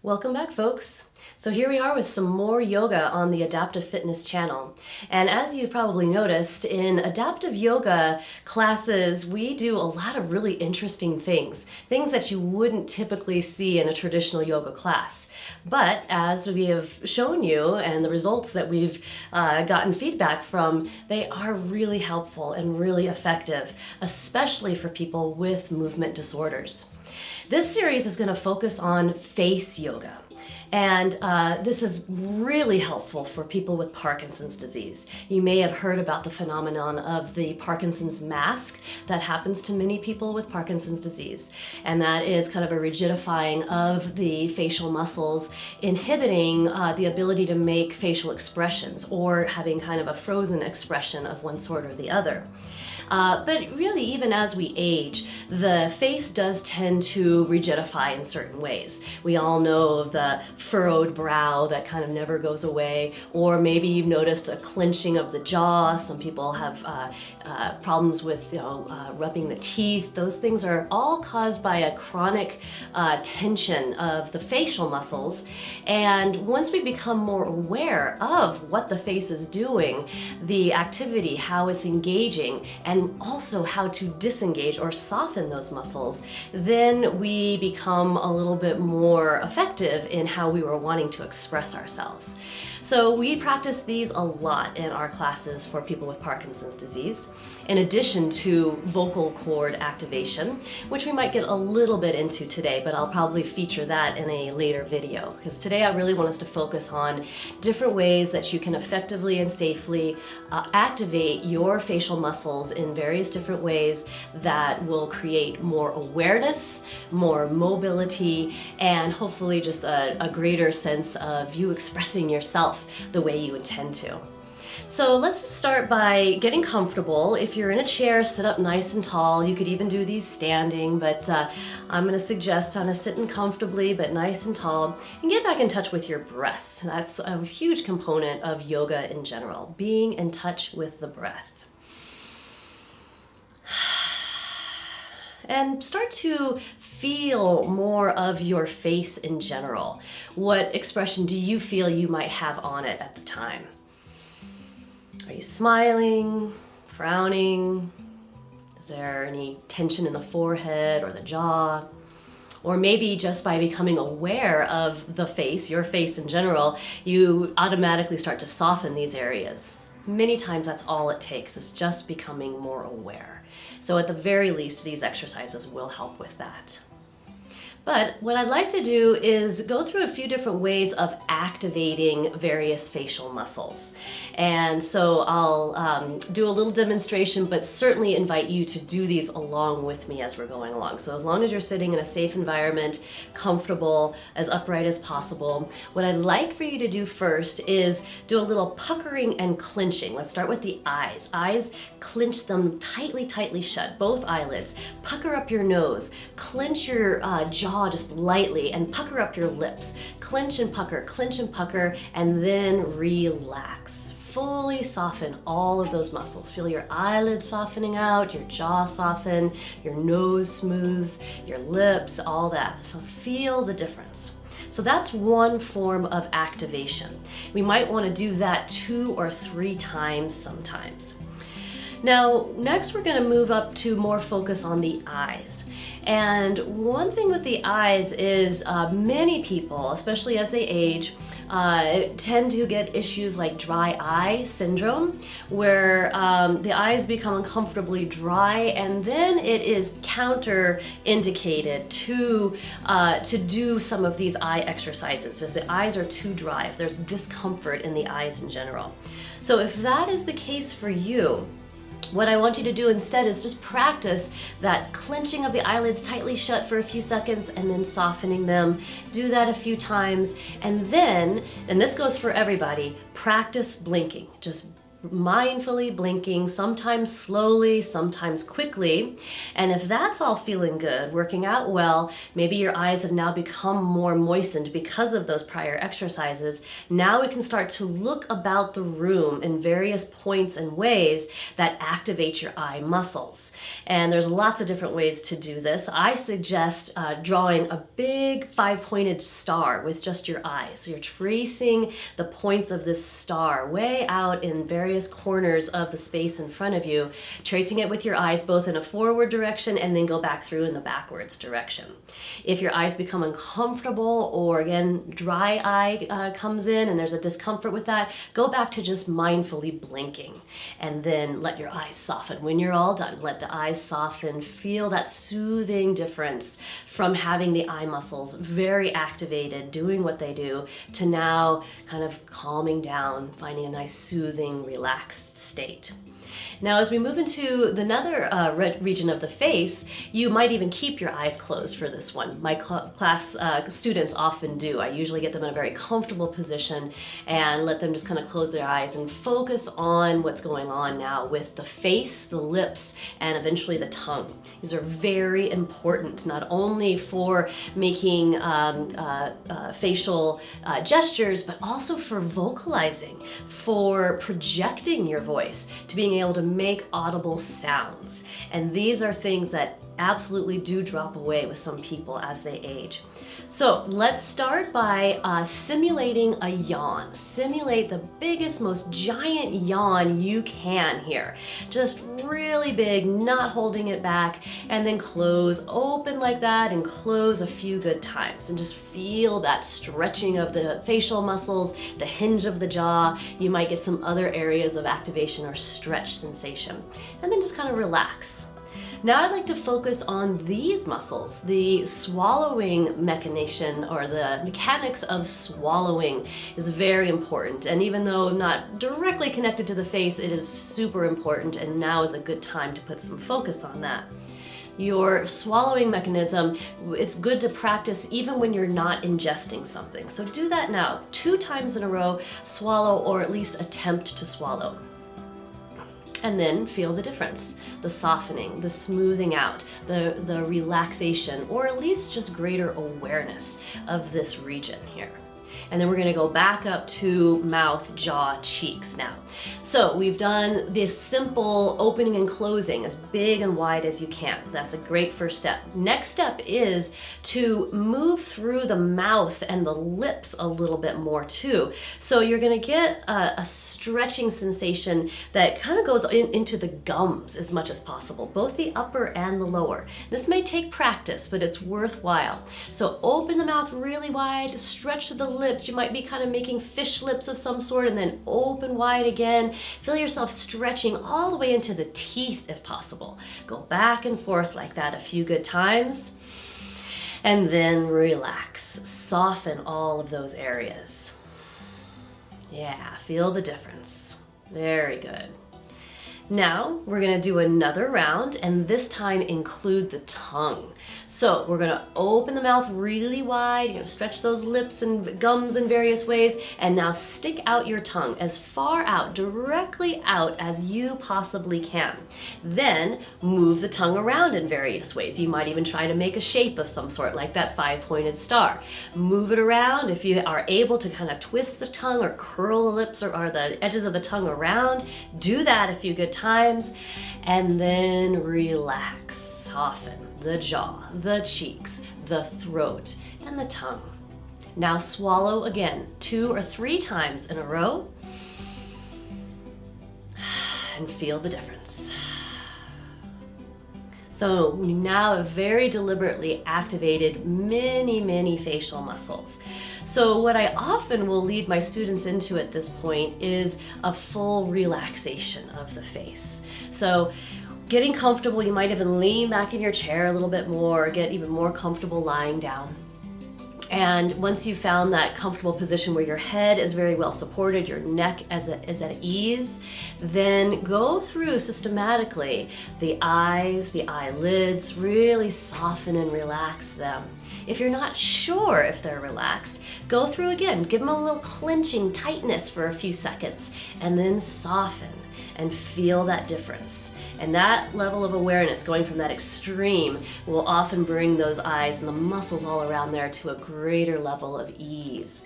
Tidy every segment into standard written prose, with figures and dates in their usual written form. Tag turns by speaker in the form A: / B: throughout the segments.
A: Welcome back, folks. So here we are with some more yoga on the Adaptive Fitness channel. And as you've probably noticed, in adaptive yoga classes, we do a lot of really interesting things that you wouldn't typically see in a traditional yoga class. But as we have shown you and the results that we've gotten feedback from, they are really helpful and really effective, especially for people with movement disorders. This series is going to focus on face yoga. And this is really helpful for people with Parkinson's disease. You may have heard about the phenomenon of the Parkinson's mask that happens to many people with Parkinson's disease. And that is kind of a rigidifying of the facial muscles, inhibiting the ability to make facial expressions or having kind of a frozen expression of one sort or the other. But really, even as we age, the face does tend to rigidify in certain ways. We all know of the furrowed brow that kind of never goes away, or maybe you've noticed a clenching of the jaw. Some people have problems with rubbing the teeth. Those things are all caused by a chronic tension of the facial muscles. And once we become more aware of what the face is doing, the activity, how it's engaging, and also how to disengage or soften those muscles, then we become a little bit more effective in how we were wanting to express ourselves. So we practice these a lot in our classes for people with Parkinson's disease, in addition to vocal cord activation, which we might get a little bit into today, but I'll probably feature that in a later video, because today I really want us to focus on different ways that you can effectively and safely activate your facial muscles in various different ways that will create more awareness, more mobility, and hopefully just a greater sense of you expressing yourself the way you intend to. So let's just start by getting comfortable. If you're in a chair, sit up nice and tall. You could even do these standing, but I'm going to suggest kind of sitting comfortably but nice and tall, and get back in touch with your breath. That's a huge component of yoga in general, being in touch with the breath. And start to feel more of your face in general. What expression do you feel you might have on it at the time? Are you smiling, frowning? Is there any tension in the forehead or the jaw? Or maybe just by becoming aware of the face, your face in general, you automatically start to soften these areas. Many times that's all it takes, is just becoming more aware. So at the very least, these exercises will help with that. But what I'd like to do is go through a few different ways of activating various facial muscles. And so I'll do a little demonstration, but certainly invite you to do these along with me as we're going along. So as long as you're sitting in a safe environment, comfortable, as upright as possible, what I'd like for you to do first is do a little puckering and clenching. Let's start with the eyes. Eyes, clench them tightly, tightly shut, both eyelids. Pucker up your nose, clench your jaw just lightly, and pucker up your lips. Clench and pucker, and then relax. Fully soften all of those muscles. Feel your eyelids softening out, your jaw soften, your nose smooths, your lips, all that. So feel the difference. So that's one form of activation. We might want to do that 2 or 3 times sometimes. Now, next we're going to move up to more focus on the eyes. And one thing with the eyes is many people, especially as they age, tend to get issues like dry eye syndrome, where the eyes become uncomfortably dry, and then it is counter-indicated to do some of these eye exercises if the eyes are too dry, if there's discomfort in the eyes in general. So if that is the case for you, what I want you to do instead is just practice that clenching of the eyelids tightly shut for a few seconds and then softening them. Do that a few times, and then, and this goes for everybody, practice blinking. Just mindfully blinking, sometimes slowly, sometimes quickly. And if that's all feeling good, working out well, maybe your eyes have now become more moistened because of those prior exercises. Now we can start to look about the room in various points and ways that activate your eye muscles. And there's lots of different ways to do this. I suggest drawing a big 5-pointed star with just your eyes. So you're tracing the points of this star way out in various corners of the space in front of you, tracing it with your eyes both in a forward direction and then go back through in the backwards direction. If your eyes become uncomfortable, or again, dry eye comes in and there's a discomfort with that, go back to just mindfully blinking and then let your eyes soften. When you're all done, let the eyes soften, feel that soothing difference from having the eye muscles very activated, doing what they do, to now kind of calming down, finding a nice soothing, relaxed state. Now, as we move into another region of the face, you might even keep your eyes closed for this one. My class students often do. I usually get them in a very comfortable position and let them just kind of close their eyes and focus on what's going on now with the face, the lips, and eventually the tongue. These are very important, not only for making facial gestures, but also for vocalizing, for projecting your voice, to being able to make audible sounds. And these are things that absolutely do drop away with some people as they age. So let's start by simulating a yawn. Simulate the biggest, most giant yawn you can here. Just really big, not holding it back, and then close, open like that, and close a few good times. And just feel that stretching of the facial muscles, the hinge of the jaw. You might get some other areas of activation or stretch sensation. And then just kind of relax. Now I'd like to focus on these muscles. The swallowing mechanism, or the mechanics of swallowing, is very important. And even though not directly connected to the face, it is super important, and now is a good time to put some focus on that. Your swallowing mechanism, it's good to practice even when you're not ingesting something. So do that now. 2 times in a row, swallow, or at least attempt to swallow. And then feel the difference, the softening, the smoothing out, the relaxation, or at least just greater awareness of this region here. And then we're going to go back up to mouth, jaw, cheeks now. So we've done this simple opening and closing as big and wide as you can. That's a great first step. Next step is to move through the mouth and the lips a little bit more too. So you're going to get a stretching sensation that kind of goes into the gums as much as possible, both the upper and the lower. This may take practice, but it's worthwhile. So open the mouth really wide, stretch the lips. You might be kind of making fish lips of some sort, and then open wide again. Feel yourself stretching all the way into the teeth if possible. Go back and forth like that a few good times. And then relax. Soften all of those areas. Yeah, feel the difference. Very good. Now we're going to do another round, and this time include the tongue. So we're going to open the mouth really wide, you're going to stretch those lips and gums in various ways, and now stick out your tongue as far out, directly out as you possibly can. Then move the tongue around in various ways. You might even try to make a shape of some sort, like that 5-pointed star. Move it around. If you are able to kind of twist the tongue or curl the lips or the edges of the tongue around, do that a few good times, and then relax. Soften the jaw, the cheeks, the throat, and the tongue. Now swallow again 2 or 3 times in a row, and feel the difference. So we now have very deliberately activated many facial muscles. So what I often will lead my students into at this point is a full relaxation of the face. So getting comfortable, you might even lean back in your chair a little bit more, get even more comfortable lying down. And once you've found that comfortable position where your head is very well supported, your neck is at ease, then go through systematically the eyes, the eyelids, really soften and relax them. If you're not sure if they're relaxed, go through again, give them a little clenching tightness for a few seconds, and then soften and feel that difference. And that level of awareness going from that extreme will often bring those eyes and the muscles all around there to a greater level of ease.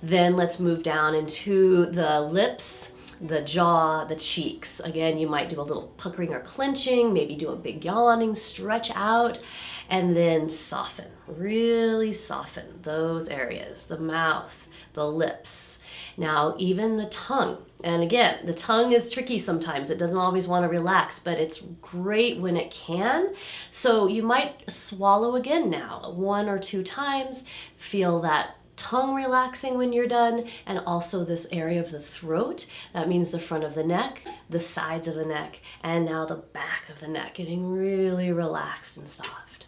A: Then let's move down into the lips, the jaw, the cheeks. Again, you might do a little puckering or clenching, maybe do a big yawning, stretch out, and then soften. Really soften those areas, the mouth, the lips. Now, even the tongue. And again, the tongue is tricky sometimes. It doesn't always want to relax, but it's great when it can. So you might swallow again now, 1 or 2 times. Feel that tongue relaxing when you're done, and also this area of the throat. That means the front of the neck, the sides of the neck, and now the back of the neck, getting really relaxed and soft.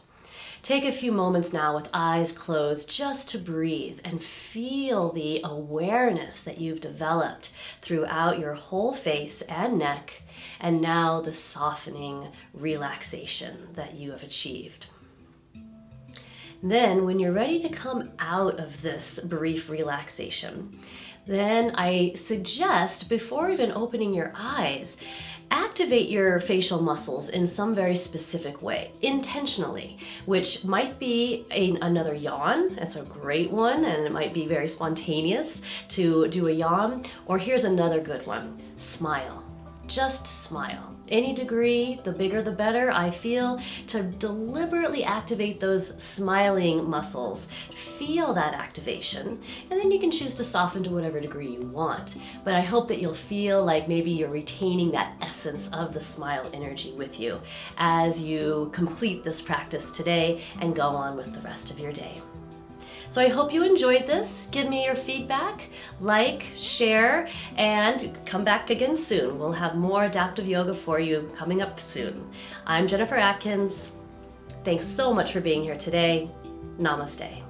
A: Take a few moments now with eyes closed just to breathe and feel the awareness that you've developed throughout your whole face and neck, and now the softening relaxation that you have achieved. Then when you're ready to come out of this brief relaxation, then I suggest, before even opening your eyes, activate your facial muscles in some very specific way, intentionally, which might be another yawn. That's a great one, and it might be very spontaneous to do a yawn. Or here's another good one, smile. Just smile. Any degree, the bigger the better, I feel, to deliberately activate those smiling muscles. Feel that activation, and then you can choose to soften to whatever degree you want. But I hope that you'll feel like maybe you're retaining that essence of the smile energy with you as you complete this practice today and go on with the rest of your day. So I hope you enjoyed this. Give me your feedback, like, share, and come back again soon. We'll have more adaptive yoga for you coming up soon. I'm Jennifer Atkins. Thanks so much for being here today. Namaste.